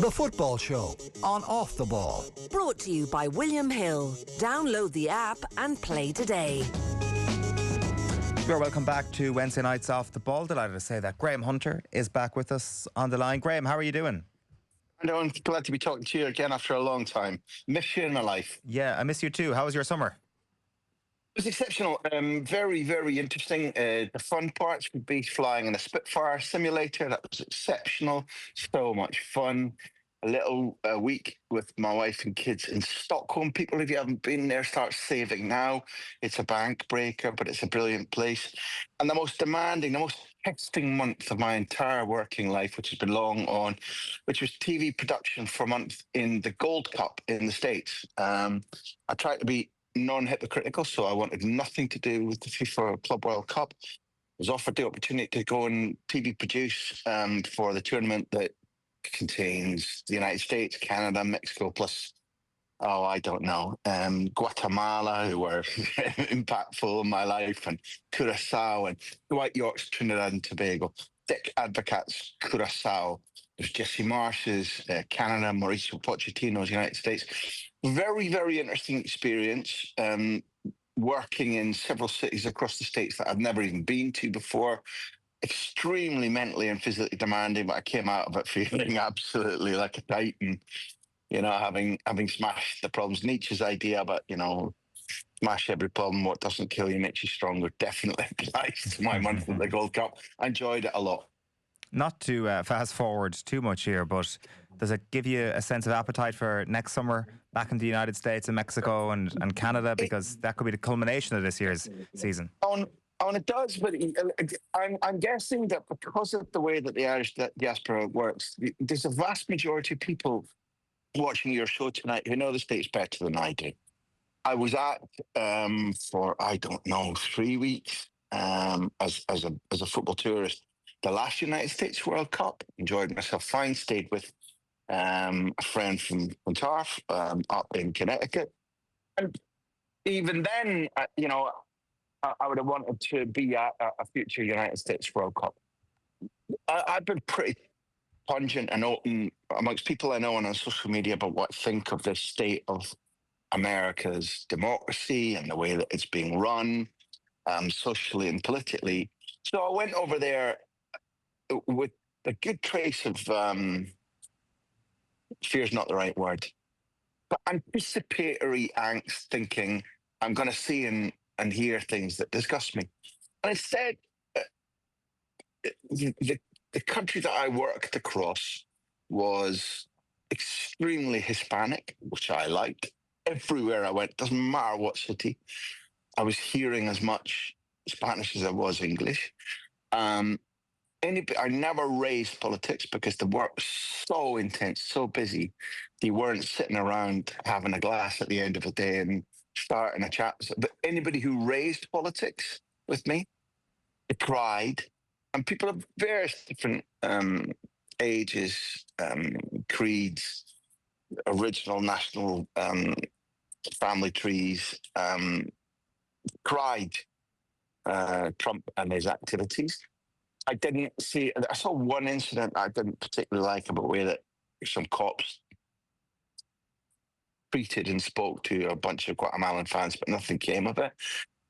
The Football Show on Off the Ball. Brought to you by William Hill. Download the app and play today. You're welcome back to Wednesday Nights Off the Ball. Delighted to say that Graeme Hunter is back with us on the line. Graeme, how are you doing? I'm glad to be talking to you again after a long time. Miss you in my life. Yeah, I miss you too. How was your summer? It was exceptional. Very, very interesting. The fun parts would be flying in a Spitfire simulator. That was exceptional. So much fun. A little week with my wife and kids in Stockholm. People, if you haven't been there, start saving now. It's a bank breaker, but it's a brilliant place. And the most demanding, the most testing month of my entire working life, which has been long on, which was TV production for a month in the Gold Cup in the States. I tried to be non-hypocritical, so I wanted nothing to do with the FIFA Club World Cup. I was offered the opportunity to go and TV produce for the tournament that contains the United States, Canada, Mexico, plus, I don't know, Guatemala, who were impactful in my life, and Curacao, and White York's Trinidad and Tobago, Dick Advocaat's Curacao. There's Jesse Marsh's Canada, Mauricio Pochettino's United States. Very, very interesting experience. Working in several cities across the States that I've never even been to before. Extremely mentally and physically demanding, but I came out of it feeling absolutely like a titan. You know, having smashed the problems. Nietzsche's idea, but smash every problem. What doesn't kill you makes you stronger. Definitely applies to my month at the Gold Cup. I enjoyed it a lot. Not to fast forward too much here, but does it give you a sense of appetite for next summer back in the United States and Mexico and Canada? Because that could be the culmination of this year's season. And it does, but I'm guessing that because of the way that the Irish diaspora works, there's a vast majority of people watching your show tonight who know the States better than I do. I was at for 3 weeks as a football tourist. The last United States World Cup, enjoyed myself fine. Stayed with a friend from Clontarf up in Connecticut, and even then, I would have wanted to be at a future United States World Cup. I've been pretty pungent and open amongst people I know and on social media about what I think of the state of America's democracy and the way that it's being run socially and politically. So I went over there with a good trace of, fear's not the right word, but anticipatory angst, thinking I'm going to see and hear things that disgust me. And instead, the country that I worked across was extremely Hispanic, which I liked. Everywhere I went, doesn't matter what city, I was hearing as much Spanish as I was English. I never raised politics because the work was so intense, so busy. You weren't sitting around having a glass at the end of the day and starting a chat. But anybody who raised politics with me, I cried. And people of various different ages, creeds, original national family trees, cried Trump and his activities. I saw one incident I didn't particularly like about the way that some cops treated and spoke to a bunch of Guatemalan fans, but nothing came of it.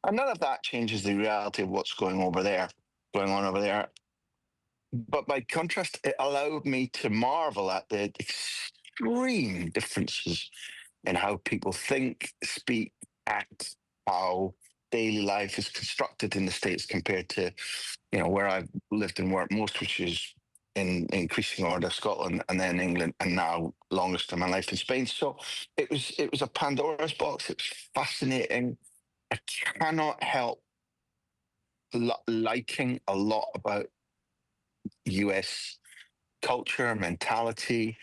And none of that changes the reality of what's going on over there. But by contrast, it allowed me to marvel at the extreme differences in how people think, speak, act, how daily life is constructed in the States compared to, where I've lived and worked most, which is in increasing order Scotland and then England, and now longest of my life in Spain. So it was a Pandora's box. It was fascinating. I cannot help liking a lot about US culture, mentality,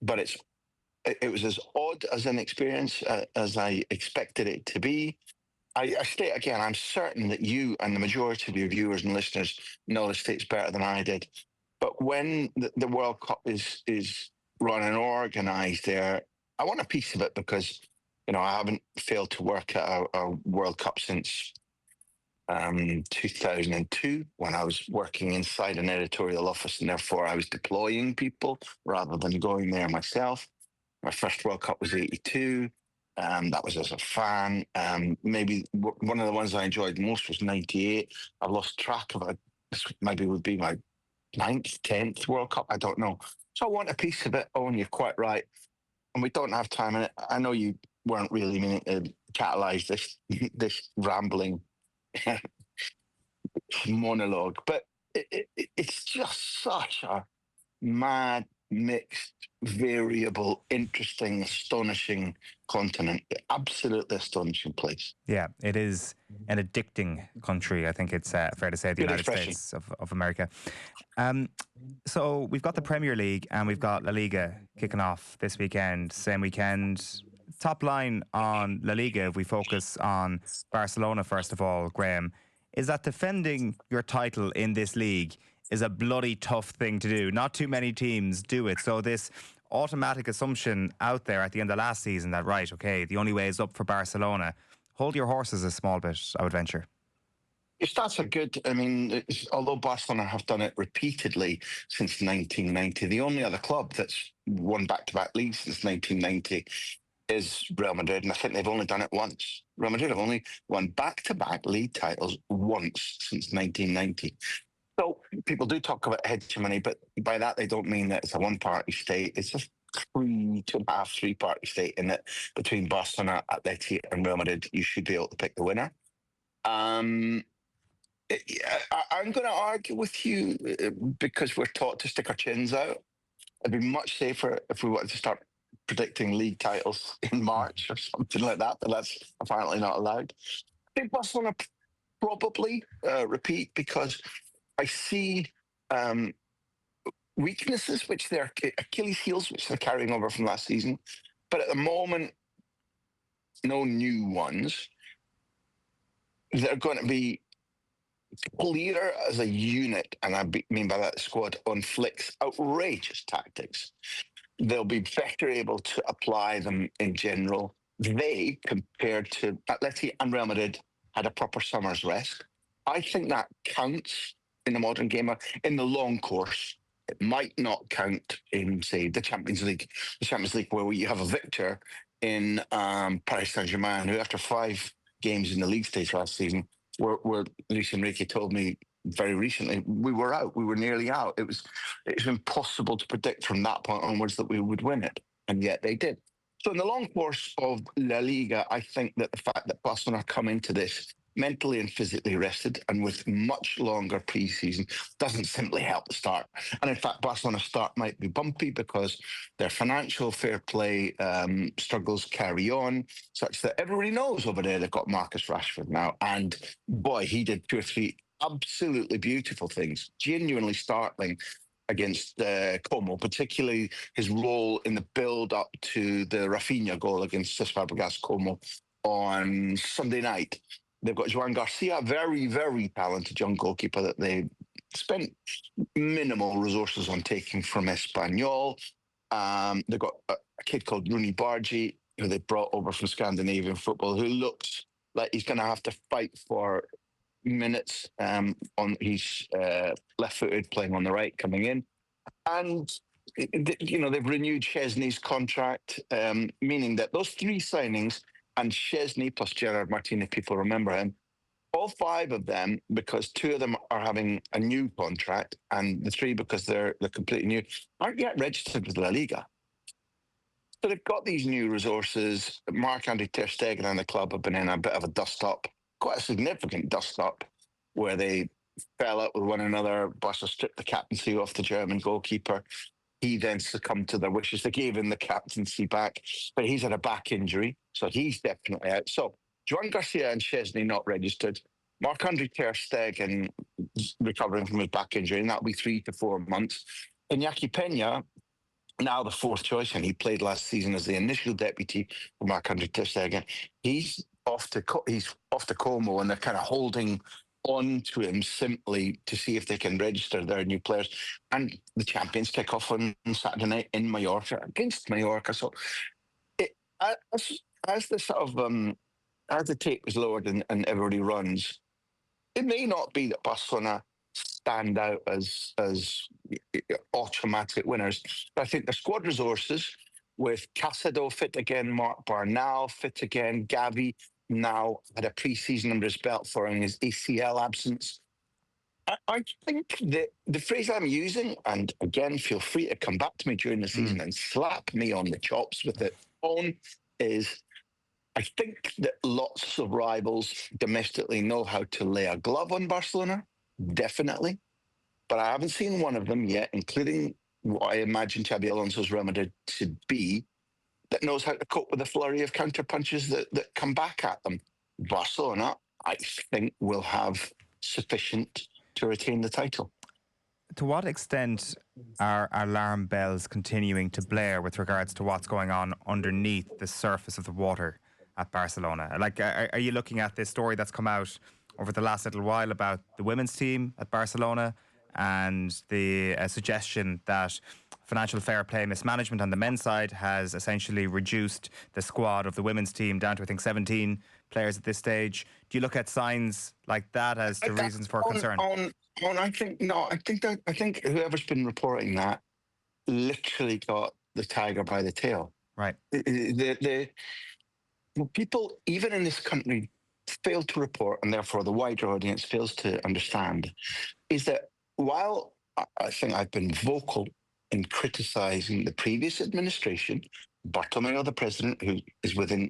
but it was as odd as an experience as I expected it to be. I state again, I'm certain that you and the majority of your viewers and listeners know the States better than I did. But when the World Cup is run and organised there, I want a piece of it because, I haven't failed to work at a World Cup since 2002 when I was working inside an editorial office, and therefore I was deploying people rather than going there myself. My first World Cup was 82. That was as a fan. Maybe one of the ones I enjoyed most was 98. I've lost track of it. This maybe would be my ninth, 10th World Cup. I don't know. So I want a piece of it. Oh, and you're quite right. And we don't have time in it. I know you weren't really meaning to catalyze this rambling monologue, but it's just such a mad, mixed, variable, interesting, astonishing continent. Absolutely astonishing place. Yeah, it is an addicting country. I think it's fair to say, the Good United expression. States of America. So we've got the Premier League and we've got La Liga kicking off this weekend, same weekend. Top line on La Liga, if we focus on Barcelona first of all, Graeme, is that defending your title in this league is a bloody tough thing to do. Not too many teams do it. So this automatic assumption out there at the end of last season that, right, okay, the only way is up for Barcelona. Hold your horses a small bit, I would venture. Your stats are good. I mean, although Barcelona have done it repeatedly since 1990, the only other club that's won back-to-back leagues since 1990 is Real Madrid, and I think they've only done it once. Real Madrid have only won back-to-back league titles once since 1990. So people do talk about hegemony, but by that they don't mean that it's a one-party state. It's just three-party state in that between Barcelona, Atleti, and Real Madrid, you should be able to pick the winner. I'm going to argue with you because we're taught to stick our chins out. It'd be much safer if we wanted to start predicting league titles in March or something like that, but that's apparently not allowed. I think Barcelona probably repeat because I see weaknesses, which they're Achilles heels, which they're carrying over from last season. But at the moment, no new ones. They're going to be clearer as a unit, and I mean by that squad, on Flick's outrageous tactics. They'll be better able to apply them in general. They, compared to Atleti and Real Madrid, had a proper summer's rest. I think that counts in the modern game. In the long course, it might not count in, say, the Champions League. The Champions League, where you have a victor in Paris Saint-Germain, who after 5 games in the league stage last season, where Luis Enrique told me very recently, we were out. We were nearly out. It was impossible to predict from that point onwards that we would win it, and yet they did. So in the long course of La Liga, I think that the fact that Barcelona come into this mentally and physically rested and with much longer pre-season doesn't simply help the start. And in fact, Barcelona's start might be bumpy because their financial fair play struggles carry on, such that everybody knows over there they've got Marcus Rashford now. And boy, he did 2 or 3 absolutely beautiful things, genuinely startling against Como, particularly his role in the build-up to the Rafinha goal against Cesc Fabregas Como on Sunday night. They've got Joan Garcia, very, very talented young goalkeeper that they spent minimal resources on taking from Espanyol. They've got a kid called Rooney Bargi, who they brought over from Scandinavian football, who looks like he's going to have to fight for minutes on he's left-footed, playing on the right, coming in. And they've renewed Chesney's contract, meaning that those 3 signings, and Chesney plus Gerard Martin, if people remember him, all 5 of them, because 2 of them are having a new contract, and the 3 because they're completely new, aren't yet registered with La Liga. So they've got these new resources. Marc-Andre ter Stegen and the club have been in a bit of a dust-up, quite a significant dust-up, where they fell out with one another. Barca stripped the captaincy off the German goalkeeper. He then succumbed to their wishes. They gave him the captaincy back, but he's had a back injury, so he's definitely out. So Joan Garcia and Chesney not registered. Marc-Andre ter Stegen recovering from his back injury, and that'll be 3 to 4 months. Iñaki Peña, now the 4th choice, and he played last season as the initial deputy for Marc-Andre ter Stegen. He's off to Como, and they're kind of holding on to him simply to see if they can register their new players. And the Champions kick off on Saturday night in Mallorca against Mallorca. So as the sort of as the tape is lowered and everybody runs, it may not be that Barcelona stand out as automatic winners, but I think the squad resources with Casado fit again, Mark Barnal fit again, Gavi now had a pre-season under his belt following his ACL absence. I think that the phrase I'm using, and again, feel free to come back to me during the season and slap me on the chops with it on, is I think that lots of rivals domestically know how to lay a glove on Barcelona, definitely. But I haven't seen one of them yet, including what I imagine Xabi Alonso's Real Madrid to be, that knows how to cope with a flurry of counter punches that come back at them. Barcelona, I think, will have sufficient to retain the title. To what extent are alarm bells continuing to blare with regards to what's going on underneath the surface of the water at Barcelona? Like, are you looking at this story that's come out over the last little while about the women's team at Barcelona and the suggestion that financial fair play mismanagement on the men's side has essentially reduced the squad of the women's team down to, I think, 17 players at this stage? Do you look at signs like that as to reasons for concern? I think whoever's been reporting that literally got the tiger by the tail. Right. The people, even in this country, fail to report, and therefore the wider audience fails to understand, is that while I think I've been vocal in criticising the previous administration, Bartomeu, the president, who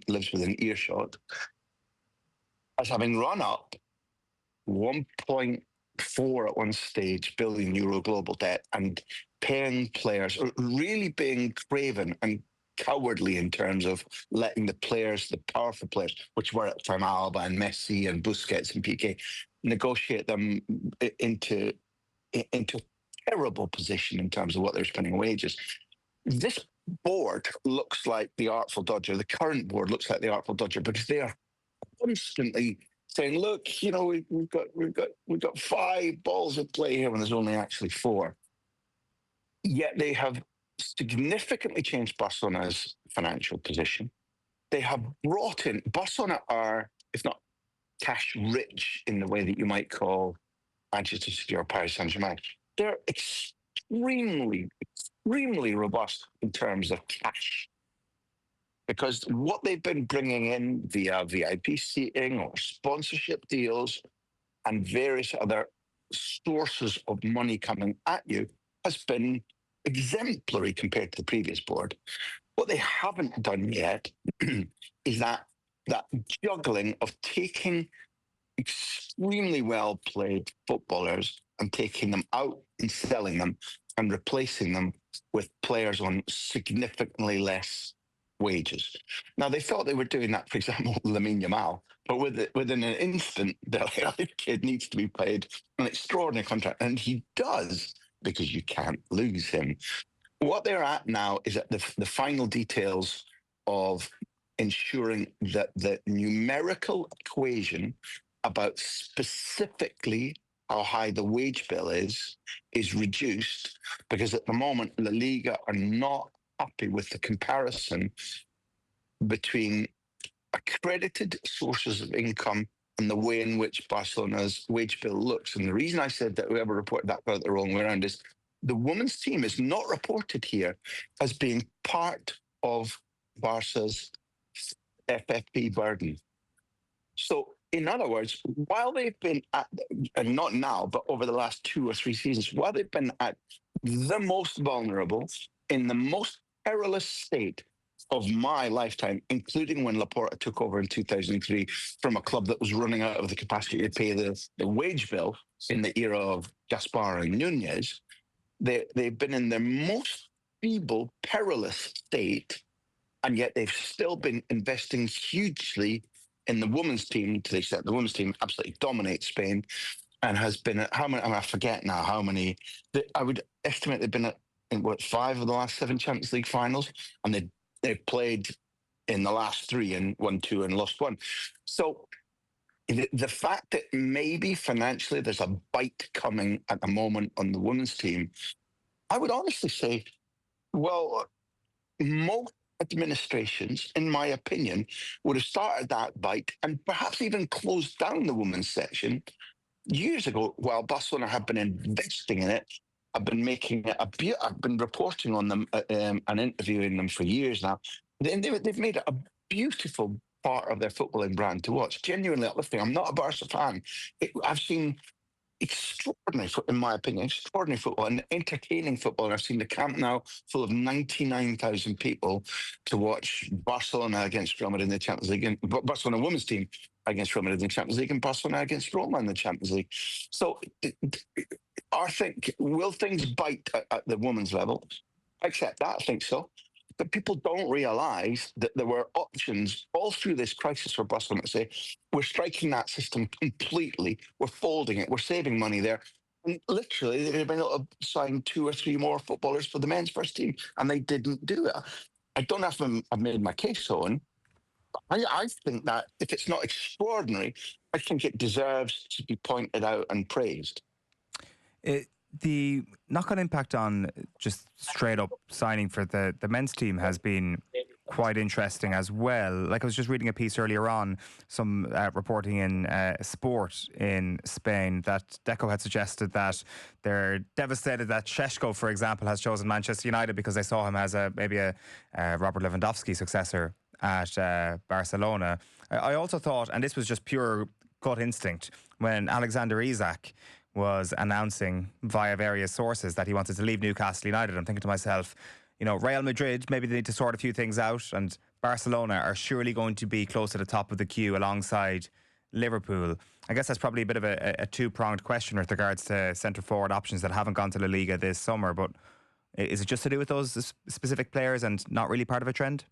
lives within earshot, as having run up 1.4 at one stage billion euro global debt and paying players, or really being craven and cowardly in terms of letting the players, the powerful players, which were at the time Alba and Messi and Busquets and Piqué, negotiate them into terrible position in terms of what they're spending on wages. This board looks like the Artful Dodger. The current board looks like the Artful Dodger because they are constantly saying, "Look, we've got 5 balls at play here when there's only actually 4." Yet they have significantly changed Barcelona's financial position. They have brought in Barcelona are, if not cash rich in the way that you might call Manchester City or Paris Saint-Germain. They're extremely robust in terms of cash, because what they've been bringing in via VIP seating or sponsorship deals and various other sources of money coming at you has been exemplary compared to the previous board. What they haven't done yet is that juggling of taking extremely well played footballers and taking them out and selling them and replacing them with players on significantly less wages. Now, they thought they were doing that, for example, Lamine Yamal, but within an instant, the kid needs to be paid an extraordinary contract, and he does, because you can't lose him. What they're at now is at the final details of ensuring that the numerical equation about specifically how high the wage bill is reduced, because at the moment, La Liga are not happy with the comparison between accredited sources of income and the way in which Barcelona's wage bill looks. And the reason I said that whoever reported that got it the wrong way around is the women's team is not reported here as being part of Barca's FFP burden. So, in other words, while they've been at, and not now, but over the last 2 or 3 seasons, while they've been at the most vulnerable, in the most perilous state of my lifetime, including when Laporta took over in 2003 from a club that was running out of the capacity to pay the wage bill in the era of Gaspar and Nunez, they've been in their most feeble, perilous state, and yet they've still been investing hugely in the women's team, to the extent the women's team absolutely dominates Spain and has been at, how many, I forget now how many, I would estimate they've been at, in 5 of the last 7 Champions League finals, and they've played in the last 3 and won 2 and lost 1. So the fact that maybe financially there's a bite coming at the moment on the women's team, I would honestly say, well, most administrations, in my opinion, would have started that bite and perhaps even closed down the women's section years ago, while Barcelona have been investing in it, I've been making it I've been reporting on them and interviewing them for years now. They've made it a beautiful part of their footballing brand to watch. Genuinely uplifting. I'm not a Barca fan. I've seen extraordinary, in my opinion, extraordinary football and entertaining football. And I've seen the Camp Nou full of 99,000 people to watch Barcelona against Real Madrid in the Champions League, and Barcelona women's team against Real Madrid in the Champions League, and Barcelona against Roma in the Champions League. So will things bite at the women's level? I accept that. I think so. But people don't realise that there were options all through this crisis for Barcelona to say, we're striking that system completely, we're folding it, we're saving money there. And literally, they've been able to sign 2 or 3 more footballers for the men's first team, and they didn't do it. I don't know if I've made my case on. I think that if it's not extraordinary, I think it deserves to be pointed out and praised. The knock-on impact on just straight up signing for the men's team has been quite interesting as well. Like, I was just reading a piece earlier on, some reporting in Sport in Spain, that Deco had suggested that they're devastated that Šeško, for example, has chosen Manchester United because they saw him as maybe a Robert Lewandowski successor at Barcelona. I also thought, and this was just pure gut instinct, when Alexander Isak was announcing via various sources that he wanted to leave Newcastle United, I'm thinking to myself, Real Madrid, maybe they need to sort a few things out, and Barcelona are surely going to be close to the top of the queue alongside Liverpool. I guess that's probably a bit of a two-pronged question with regards to centre-forward options that haven't gone to La Liga this summer, but is it just to do with those specific players and not really part of a trend?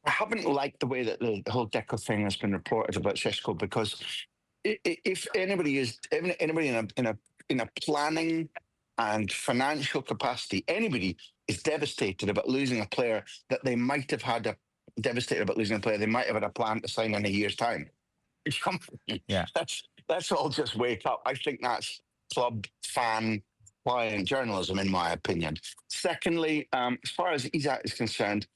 I haven't liked the way that the whole Deco thing has been reported about Šeško, because if anybody in a planning and financial capacity, anybody is devastated about losing a player that they might have had devastated about losing a player they might have had a plan to sign in a year's time. Yeah, that's all just wake up. I think that's club fan client journalism, in my opinion. Secondly, as far as Isak is concerned,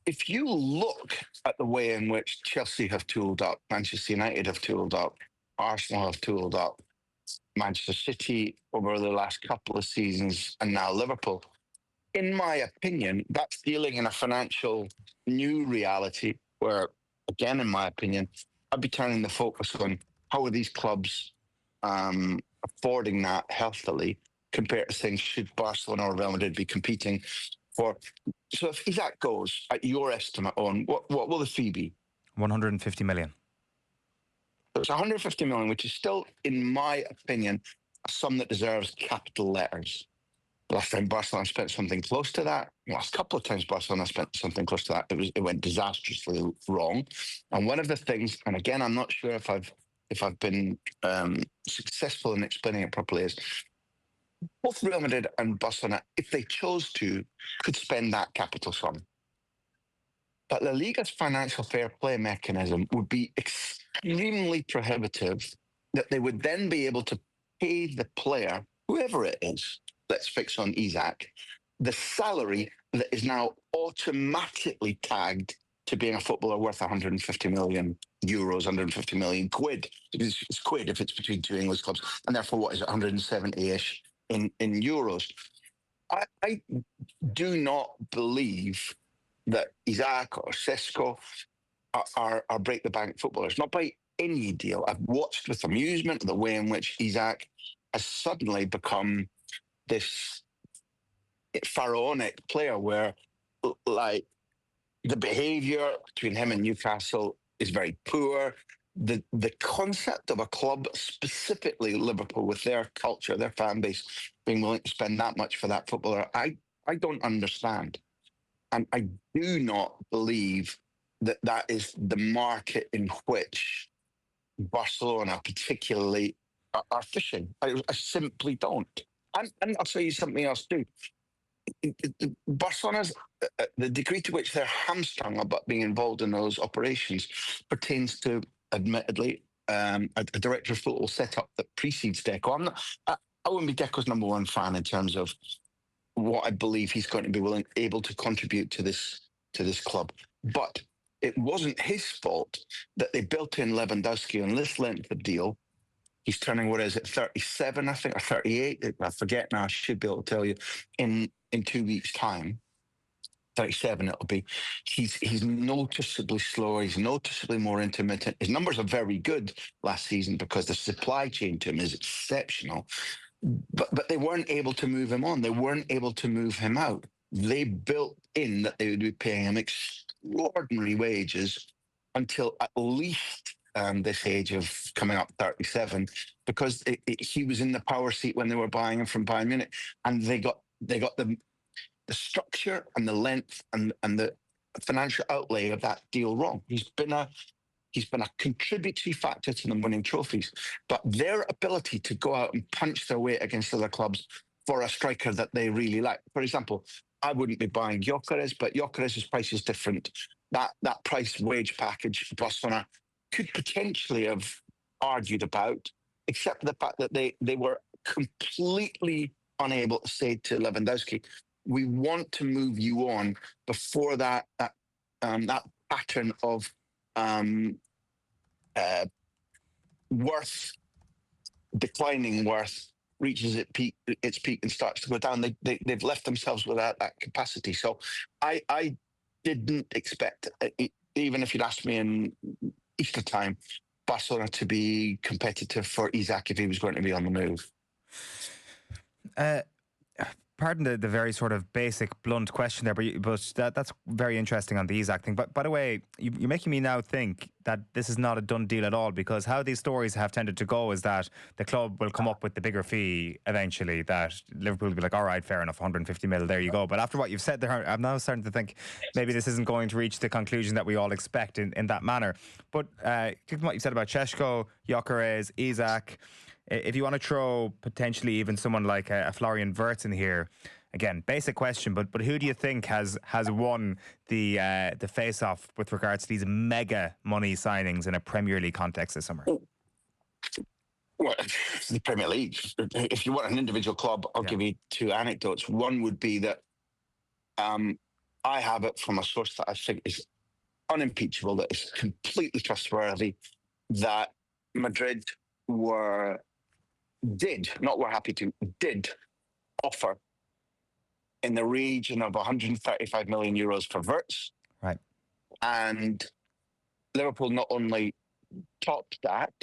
if you look at the way in which Chelsea have tooled up, Manchester United have tooled up, Arsenal have tooled up, Manchester City over the last couple of seasons, and now Liverpool, in my opinion, that's dealing in a financial new reality where, again, in my opinion, I'd be turning the focus on how are these clubs affording that healthily compared to saying, should Barcelona or Real Madrid be competing for? So if that goes, at your estimate on, what will the fee be? 150 million. It's 150 million, which is still, in my opinion, a sum that deserves capital letters. Last time Barcelona spent something close to that, last couple of times Barcelona spent something close to that, it went disastrously wrong. And one of the things, and again, I'm not sure if I've been successful in explaining it properly, is both Real Madrid and Barcelona, if they chose to, could spend that capital sum. But La Liga's financial fair play mechanism would be extremely prohibitive, that they would then be able to pay the player, whoever it is, let's fix on Isak, the salary that is now automatically tagged to being a footballer worth 150 million euros, 150 million quid. It's quid if it's between two English clubs, and therefore, what is it, 170-ish in euros. I do not believe that Isak or Šeško are break the bank footballers, not by any deal. I've watched with amusement the way in which Isak has suddenly become this pharaonic player, where, like, the behaviour between him and Newcastle is very poor. The concept of a club, specifically Liverpool, with their culture, their fan base, being willing to spend that much for that footballer, I don't understand. And I do not believe that is the market in which Barcelona particularly are fishing. I simply don't. And I'll tell you something else too. Barcelona's, the degree to which they're hamstrung about being involved in those operations pertains to, admittedly, a director of football setup that precedes Deco. I wouldn't be Deco's number one fan in terms of what I believe he's going to be able to contribute to this club. But it wasn't his fault that they built in Lewandowski on this length of deal, He's turning, what is it, 37, I think, or 38? I forget now. I should be able to tell you in 2 weeks' time. 37 it'll be. He's noticeably slower. He's noticeably more intermittent. His numbers are very good last season because the supply chain to him is exceptional. But they weren't able to move him on. They weren't able to move him out. They built in that they would be paying him extraordinary wages until at least this age of coming up 37, because he was in the power seat when they were buying him from Bayern Munich, and they got the structure and the length and the financial outlay of that deal wrong. He's been a contributory factor to them winning trophies, but their ability to go out and punch their weight against other clubs for a striker that they really like. For example, I wouldn't be buying Gyökeres, but Gyökeres' price is different. That price wage package Barcelona could potentially have argued about, except for the fact that they were completely unable to say to Lewandowski, we want to move you on before that pattern of declining worth reaches its peak and starts to go down. They've left themselves without that capacity. So I didn't expect, even if you'd asked me in Easter time, Barcelona to be competitive for Isaac if he was going to be on the move. Pardon the very sort of basic, blunt question there, but that's very interesting on the Isaac thing. But by the way, you're making me now think that this is not a done deal at all, because how these stories have tended to go is that the club will come up with the bigger fee eventually, that Liverpool will be like, all right, fair enough, 150 mil, there you go. But after what you've said there, I'm now starting to think maybe this isn't going to reach the conclusion that we all expect in that manner. But given what you said about Šeško, Gyökeres, Isaac, if you want to throw potentially even someone like a Florian Wirtz in here, again, basic question, but who do you think has won the face-off with regards to these mega money signings in a Premier League context this summer? Well, the Premier League. If you want an individual club, I'll give you two anecdotes. One would be that I have it from a source that I think is unimpeachable, that is completely trustworthy, that Madrid did offer in the region of 135 million euros for Wirtz. Right. And Liverpool not only topped that,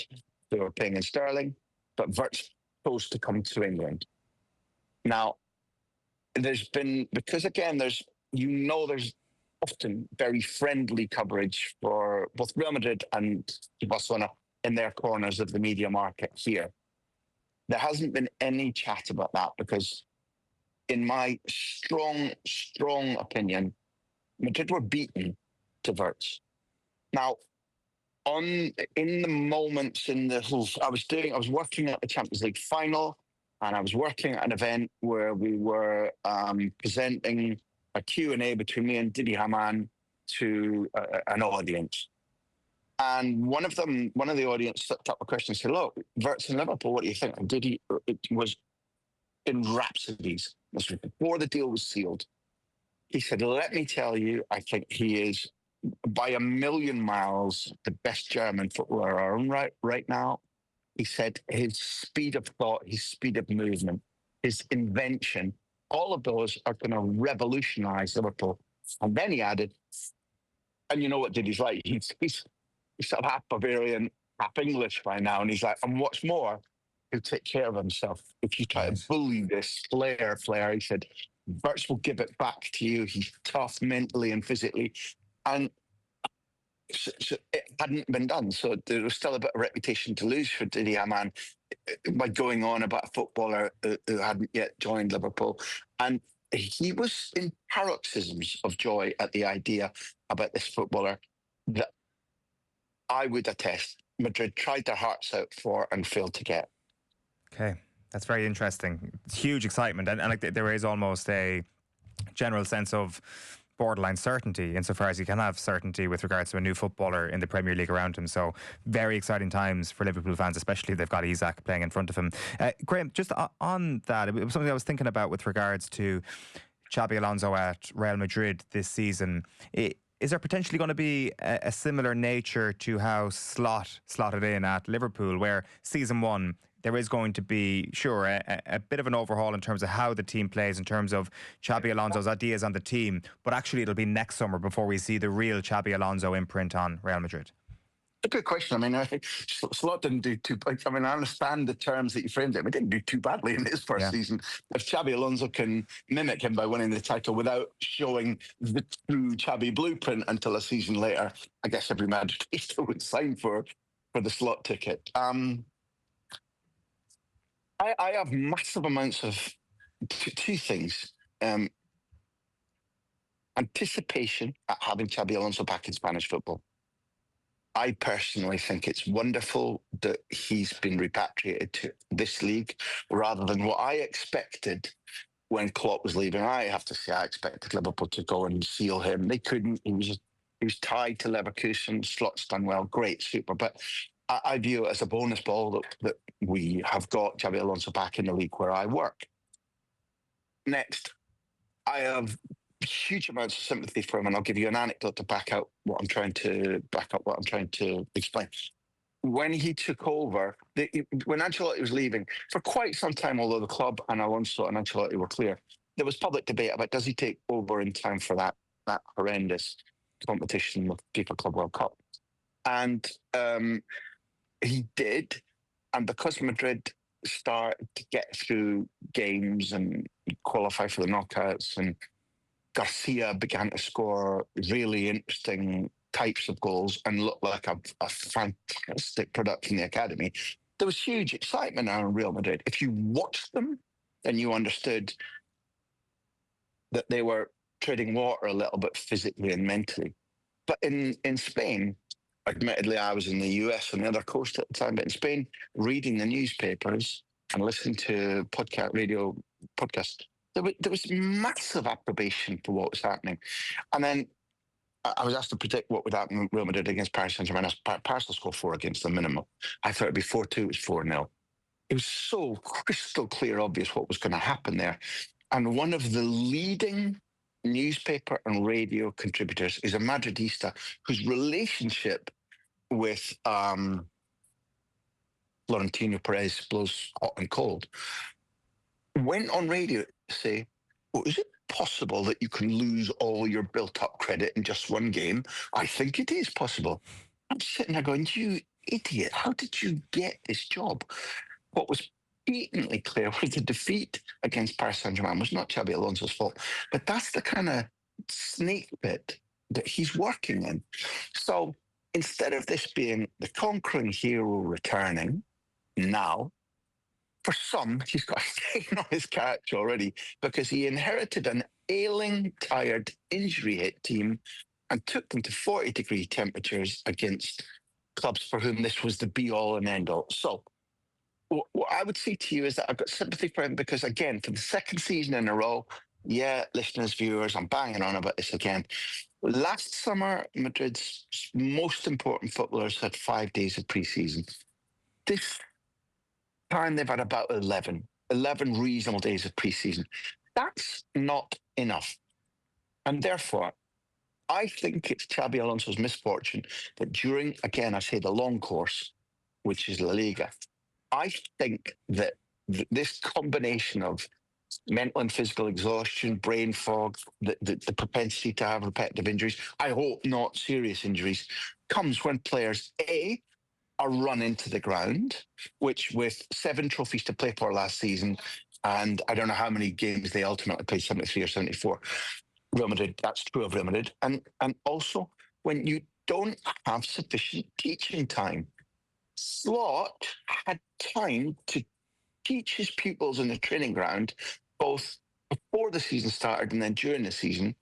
they were paying in sterling, but Wirtz chose to come to England. Now, there's often very friendly coverage for both Real Madrid and Barcelona in their corners of the media market here. There hasn't been any chat about that because, in my strong, strong opinion, Madrid were beaten to Wirtz. Now, in the moments I was working at the Champions League final, and I was working at an event where we were presenting a Q&A between me and Didi Hamann to an audience. And one of the audience slipped up a question and said, look, Wirtz in Liverpool, what do you think? And Didi was in rhapsodies. This was before the deal was sealed. He said, let me tell you, I think he is by a million miles the best German footballer on right now. He said his speed of thought, his speed of movement, his invention, all of those are going to revolutionize Liverpool. And then he added, and you know what Didi's like, he's sort of half Bavarian, half English by now. And he's like, and what's more, he'll take care of himself. If you try to bully this player, he said, Wirtz will give it back to you. He's tough mentally and physically. And so it hadn't been done. So there was still a bit of reputation to lose for Didi Hamann by going on about a footballer who hadn't yet joined Liverpool. And he was in paroxysms of joy at the idea about this footballer that I would attest Madrid tried their hearts out for and failed to get. Okay, that's very interesting. It's huge excitement, and like there is almost a general sense of borderline certainty, insofar as you can have certainty with regards to a new footballer in the Premier League around him. So very exciting times for Liverpool fans, especially if they've got Isaac playing in front of him. Graeme, just on that, it was something I was thinking about with regards to Xabi Alonso at Real Madrid this season. Is there potentially going to be a similar nature to how slotted in at Liverpool, where season one, there is going to be, sure, a bit of an overhaul in terms of how the team plays, in terms of Xabi Alonso's ideas on the team, but actually it'll be next summer before we see the real Xabi Alonso imprint on Real Madrid? A good question. I mean, I think Slot didn't do too. I mean, I understand the terms that you framed it. He didn't do too badly in his first season. If Xabi Alonso can mimic him by winning the title without showing the true Xabi blueprint until a season later, I guess every Madridista would sign for the Slot ticket. I have massive amounts of two things. Anticipation at having Xabi Alonso back in Spanish football. I personally think it's wonderful that he's been repatriated to this league rather than what I expected when Klopp was leaving. I have to say, I expected Liverpool to go and seal him. They couldn't. He was tied to Leverkusen. Slot's done well. Great, super. But I view it as a bonus ball that we have got Xabi Alonso back in the league where I work. Next, I have huge amounts of sympathy for him, and I'll give you an anecdote to back up what I'm trying to explain. When he took over, when Ancelotti was leaving, for quite some time, although the club and Alonso and Ancelotti were clear, there was public debate about does he take over in time for that horrendous competition with FIFA Club World Cup, and he did, and because Madrid started to get through games and qualify for the knockouts, and Garcia began to score really interesting types of goals and looked like a fantastic product in the academy. There was huge excitement around Real Madrid. If you watched them, then you understood that they were treading water a little bit physically and mentally. But in Spain, admittedly, I was in the US on the other coast at the time, but in Spain, reading the newspapers and listening to podcasts, there was massive approbation for what was happening. And then I was asked to predict what would happen with Real Madrid against Paris Saint-Germain. Paris will score 4 against the minimum. I thought it'd be 4-2, it was 4-0. It was so crystal clear, obvious what was going to happen there. And one of the leading newspaper and radio contributors is a Madridista whose relationship with Florentino Perez blows hot and cold. Went on radio to say, well, is it possible that you can lose all your built-up credit in just one game? I think it is possible. I'm sitting there going, you idiot, how did you get this job? What was patently clear was the defeat against Paris Saint-Germain was not Xabi Alonso's fault. But that's the kind of snake bit that he's working in. So instead of this being the conquering hero returning now, for some, he's got a stain on his character already because he inherited an ailing, tired, injury-hit team and took them to 40-degree temperatures against clubs for whom this was the be-all and end-all. So what I would say to you is that I've got sympathy for him because, again, for the second season in a row, yeah, listeners, viewers, I'm banging on about this again. Last summer, Madrid's most important footballers had 5 days of pre-season. This time they've had about 11 reasonable days of pre-season. That's not enough. And therefore, I think it's Xabi Alonso's misfortune that during, again, I say the long course, which is La Liga, I think that this combination of mental and physical exhaustion, brain fog, the propensity to have repetitive injuries, I hope not serious injuries, comes when players, A, are run into the ground, which with 7 trophies to play for last season, and I don't know how many games they ultimately played, 73 or 74, Real Madrid, that's true of Real Madrid, and also when you don't have sufficient teaching time. Slot had time to teach his pupils in the training ground, both before the season started and then during the season,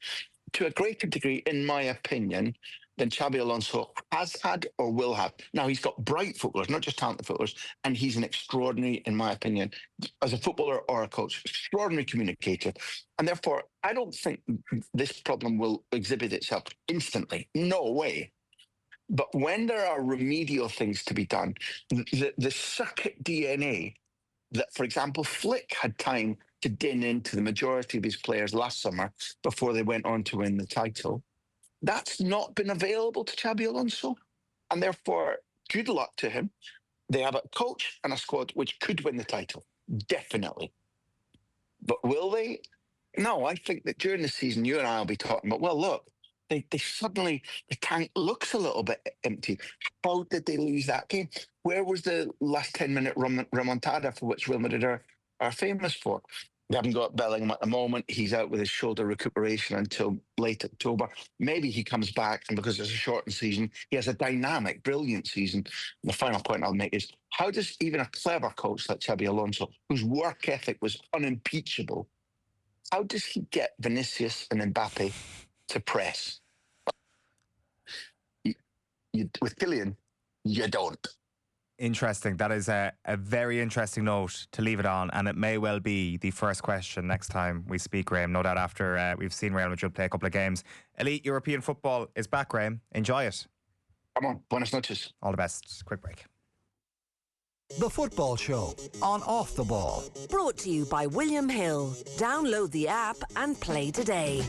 to a greater degree, in my opinion, than Xabi Alonso has had or will have. Now, he's got bright footballers, not just talented footballers, and he's an extraordinary, in my opinion, as a footballer or a coach, extraordinary communicator. And therefore, I don't think this problem will exhibit itself instantly. No way. But when there are remedial things to be done, the circuit DNA that, for example, Flick had time to din into the majority of his players last summer before they went on to win the title, That's not been available to Xabi Alonso. And therefore, good luck to him. They have a coach and a squad which could win the title, definitely. But will they? No, I think that during the season, you and I will be talking about, well, look, they suddenly, the tank looks a little bit empty. How did they lose that game? Where was the last 10-minute remontada for which Real Madrid are famous for? They haven't got Bellingham at the moment. He's out with his shoulder recuperation until late October. Maybe he comes back, and because it's a shortened season, he has a dynamic, brilliant season. And the final point I'll make is, how does even a clever coach like Xabi Alonso, whose work ethic was unimpeachable, how does he get Vinicius and Mbappe to press? With Kylian, you don't. Interesting. That is a very interesting note to leave it on, and it may well be the first question next time we speak, Graeme. No doubt after we've seen Real Madrid play a couple of games. Elite European football is back, Graeme. Enjoy it. Come on, buenas noches. All the best. Quick break. The Football Show on Off the Ball. Brought to you by William Hill. Download the app and play today.